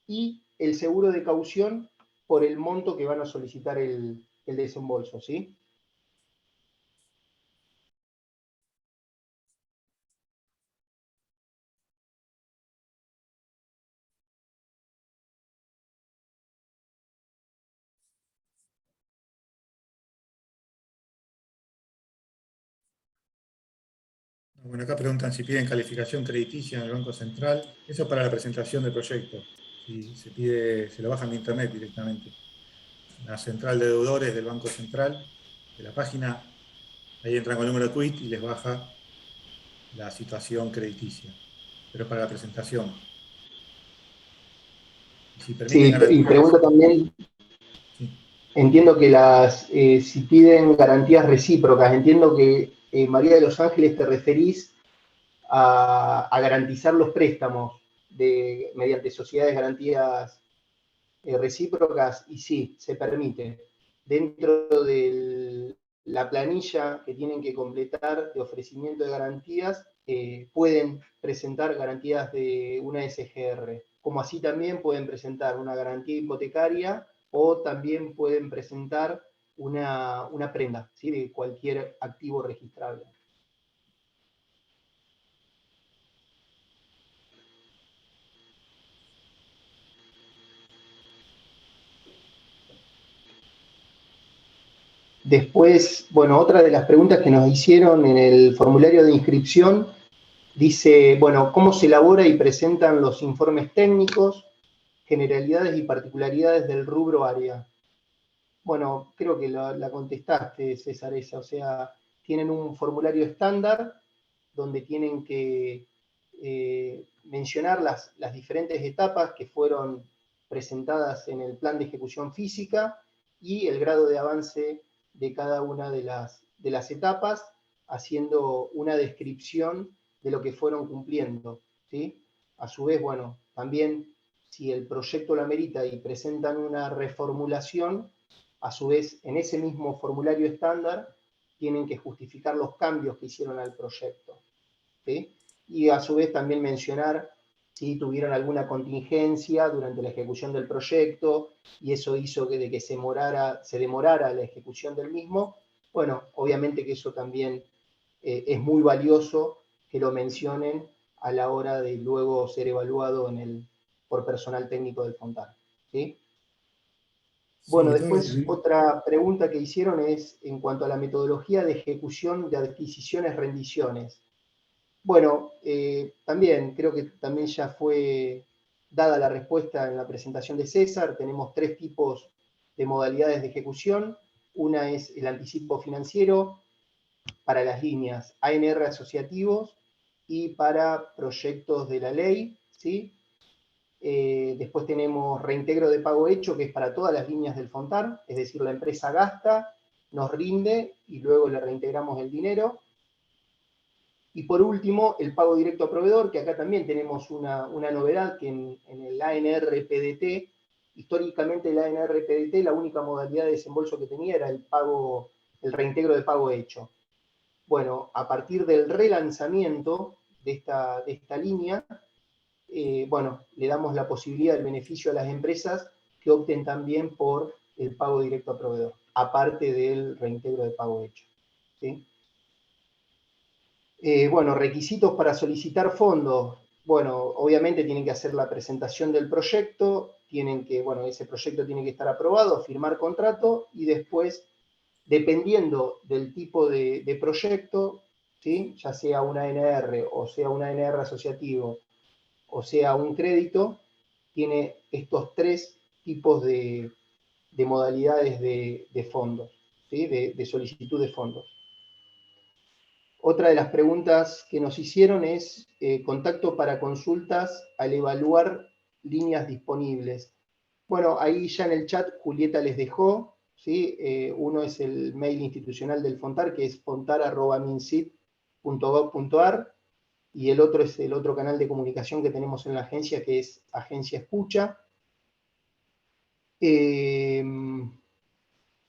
y el seguro de caución por el monto que van a solicitar el desembolso, ¿sí? Bueno, acá preguntan si piden calificación crediticia en el Banco Central. Eso es para la presentación del proyecto. Si se pide, se lo bajan de internet directamente. La central de deudores del Banco Central, de la página, ahí entran con el número de quit y les baja la situación crediticia. Pero para la presentación. Y si permiten Sí, y garantías. pregunta también, Sí. entiendo que si piden garantías recíprocas, entiendo que María de los Ángeles te referís a garantizar los préstamos mediante sociedades garantías recíprocas, y sí, se permite. Dentro de la planilla que tienen que completar de ofrecimiento de garantías, pueden presentar garantías de una SGR, como así también pueden presentar una garantía hipotecaria o también pueden presentar una prenda, ¿sí? De cualquier activo registrable. Después, bueno, otra de las preguntas que nos hicieron en el formulario de inscripción dice, bueno, ¿cómo se elabora y presentan los informes técnicos, generalidades y particularidades del rubro área? Bueno, creo que la contestaste, César, esa. O sea, tienen un formulario estándar donde tienen que mencionar las diferentes etapas que fueron presentadas en el plan de ejecución física y el grado de avance de cada una de las etapas, haciendo una descripción de lo que fueron cumpliendo, ¿sí? A su vez, bueno, también si el proyecto lo amerita y presentan una reformulación, a su vez, en ese mismo formulario estándar, tienen que justificar los cambios que hicieron al proyecto, ¿sí? y a su vez también mencionar si tuvieron alguna contingencia durante la ejecución del proyecto y eso hizo de que se demorara la ejecución del mismo. Bueno, obviamente que eso también es muy valioso que lo mencionen a la hora de luego ser evaluado por personal técnico del FONTAR, ¿sí? Bueno, Sí, después otra pregunta que hicieron es en cuanto a la metodología de ejecución de adquisiciones, rendiciones. Bueno, también creo que también ya fue dada la respuesta en la presentación de César. Tenemos 3 tipos de modalidades de ejecución. Una es el anticipo financiero para las líneas ANR asociativos y para proyectos de la ley, ¿sí? Después tenemos reintegro de pago hecho, que es para todas las líneas del FONTAR, es decir, la empresa gasta, nos rinde y luego le reintegramos el dinero. Y por último, el pago directo a proveedor, que acá también tenemos una novedad, que en el ANR-PDT, históricamente el ANR-PDT, la única modalidad de desembolso que tenía era el reintegro de pago hecho. Bueno, a partir del relanzamiento de esta línea, bueno, le damos la posibilidad del beneficio a las empresas que opten también por el pago directo a proveedor, aparte del reintegro de pago hecho, ¿sí? Bueno, requisitos para solicitar fondos. Bueno, obviamente tienen que hacer la presentación del proyecto, bueno, ese proyecto tiene que estar aprobado, firmar contrato y después, dependiendo del tipo de proyecto, ¿sí? Ya sea una ANR o sea un ANR asociativo o sea un crédito, tiene estos 3 tipos de modalidades de fondos, ¿sí? de solicitud de fondos. Otra de las preguntas que nos hicieron es contacto para consultas al evaluar líneas disponibles. Bueno, ahí ya en el chat Julieta les dejó, ¿sí? Uno es el mail institucional del FONTAR, que es fontar@mincit.gov.ar, y el otro es el otro canal de comunicación que tenemos en la agencia, que es Agencia Escucha.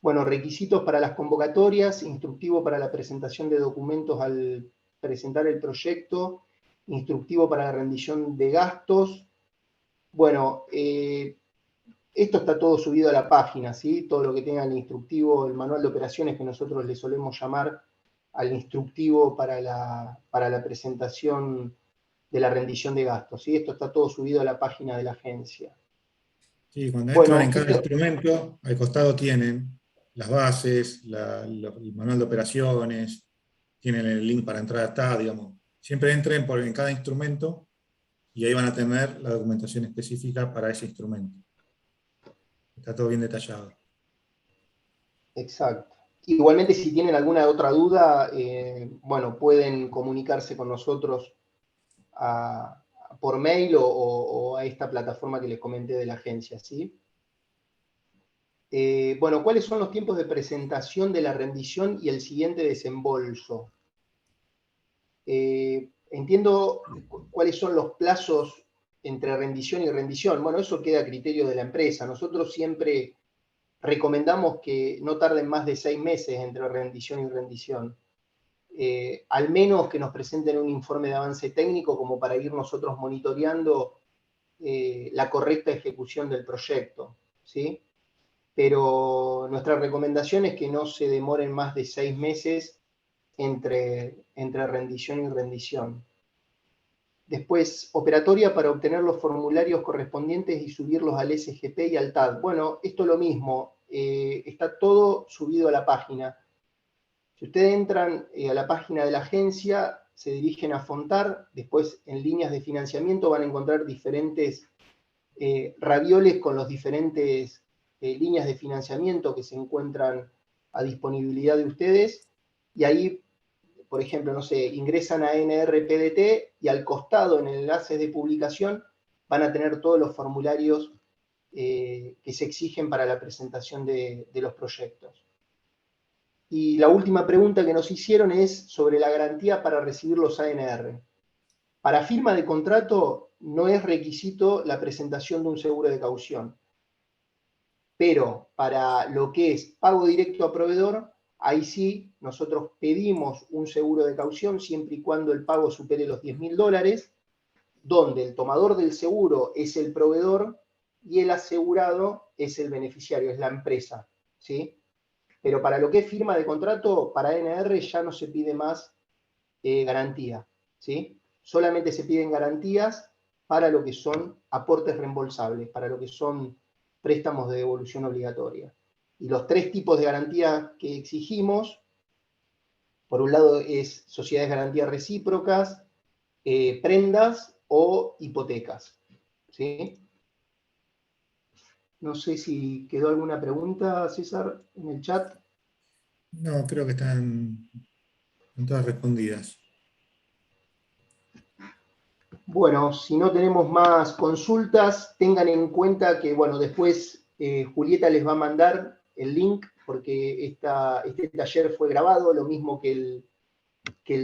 Bueno, requisitos para las convocatorias, instructivo para la presentación de documentos al presentar el proyecto, instructivo para la rendición de gastos. Bueno, esto está todo subido a la página, ¿sí? Todo lo que tenga el instructivo, el manual de operaciones que nosotros le solemos llamar al instructivo para la presentación de la rendición de gastos, ¿sí? Esto está todo subido a la página de la agencia. Sí, cuando Bueno, entran en cada instrumento, al costado tienen las bases, el manual de operaciones, tienen el link para entrar a TAD, digamos. Siempre entren en cada instrumento y ahí van a tener la documentación específica para ese instrumento. Está todo bien detallado. Exacto. Igualmente, si tienen alguna otra duda, bueno, pueden comunicarse con nosotros por mail o a esta plataforma que les comenté de la agencia, ¿sí? Bueno, ¿cuáles son los tiempos de presentación de la rendición y el siguiente desembolso? Entiendo cuáles son los plazos entre rendición y rendición. Bueno, eso queda a criterio de la empresa. Nosotros siempre recomendamos que no tarden más de 6 meses entre rendición y rendición. Al menos que nos presenten un informe de avance técnico como para ir nosotros monitoreando la correcta ejecución del proyecto, ¿sí? Pero nuestra recomendación es que no se demoren más de 6 meses entre rendición y rendición. Después, operatoria para obtener los formularios correspondientes y subirlos al SGP y al TAD. Bueno, esto es lo mismo, está todo subido a la página. Si ustedes entran a la página de la agencia, se dirigen a Fontar, después en líneas de financiamiento van a encontrar diferentes ravioles con los diferentes líneas de financiamiento que se encuentran a disponibilidad de ustedes, y ahí, por ejemplo, no sé, ingresan a NRPDT y al costado en el enlace de publicación van a tener todos los formularios que se exigen para la presentación de los proyectos. Y la última pregunta que nos hicieron es sobre la garantía para recibir los ANR. Para firma de contrato no es requisito la presentación de un seguro de caución, pero para lo que es pago directo a proveedor, ahí sí, nosotros pedimos un seguro de caución siempre y cuando el pago supere los $10.000, donde el tomador del seguro es el proveedor y el asegurado es el beneficiario, es la empresa, ¿sí? Pero para lo que es firma de contrato, para ANR ya no se pide más garantía, ¿sí? Solamente se piden garantías para lo que son aportes reembolsables, para lo que son préstamos de devolución obligatoria. Y los 3 tipos de garantías que exigimos, por un lado es sociedades de garantías recíprocas, prendas o hipotecas, ¿sí? No sé si quedó alguna pregunta, César, en el chat. No, creo que están todas respondidas. Bueno, si no tenemos más consultas, tengan en cuenta que, bueno, después Julieta les va a mandar el link porque este taller fue grabado, lo mismo que el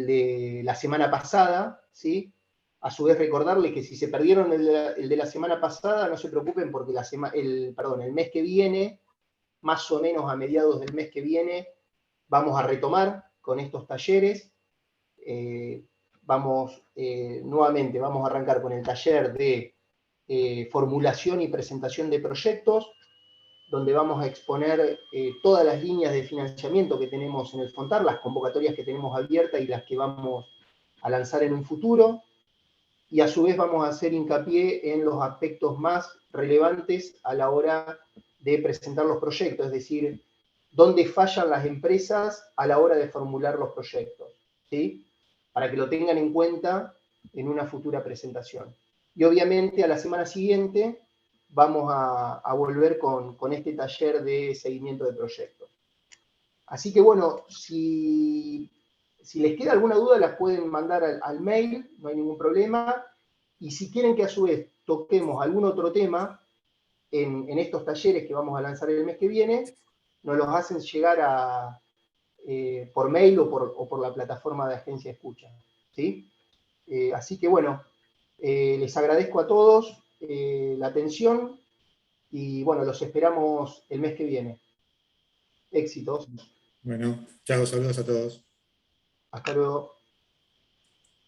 de la semana pasada, ¿sí? A su vez recordarles que si se perdieron el de la semana pasada, no se preocupen porque el mes que viene, más o menos a mediados del mes que viene, vamos a retomar con estos talleres. Nuevamente vamos a arrancar con el taller de formulación y presentación de proyectos, donde vamos a exponer todas las líneas de financiamiento que tenemos en el FONTAR, las convocatorias que tenemos abiertas y las que vamos a lanzar en un futuro, y a su vez vamos a hacer hincapié en los aspectos más relevantes a la hora de presentar los proyectos, es decir, dónde fallan las empresas a la hora de formular los proyectos, ¿sí? Para que lo tengan en cuenta en una futura presentación. Y obviamente a la semana siguiente vamos a volver con este taller de seguimiento de proyectos. Así que bueno, si les queda alguna duda las pueden mandar al mail, no hay ningún problema. Y si quieren que a su vez toquemos algún otro tema en estos talleres que vamos a lanzar el mes que viene, nos los hacen llegar por mail o por la plataforma de Agencia Escucha, ¿sí? Así que bueno, les agradezco a todos la atención y bueno, los esperamos el mes que viene. Éxitos. Bueno, chao, saludos a todos. Hasta luego.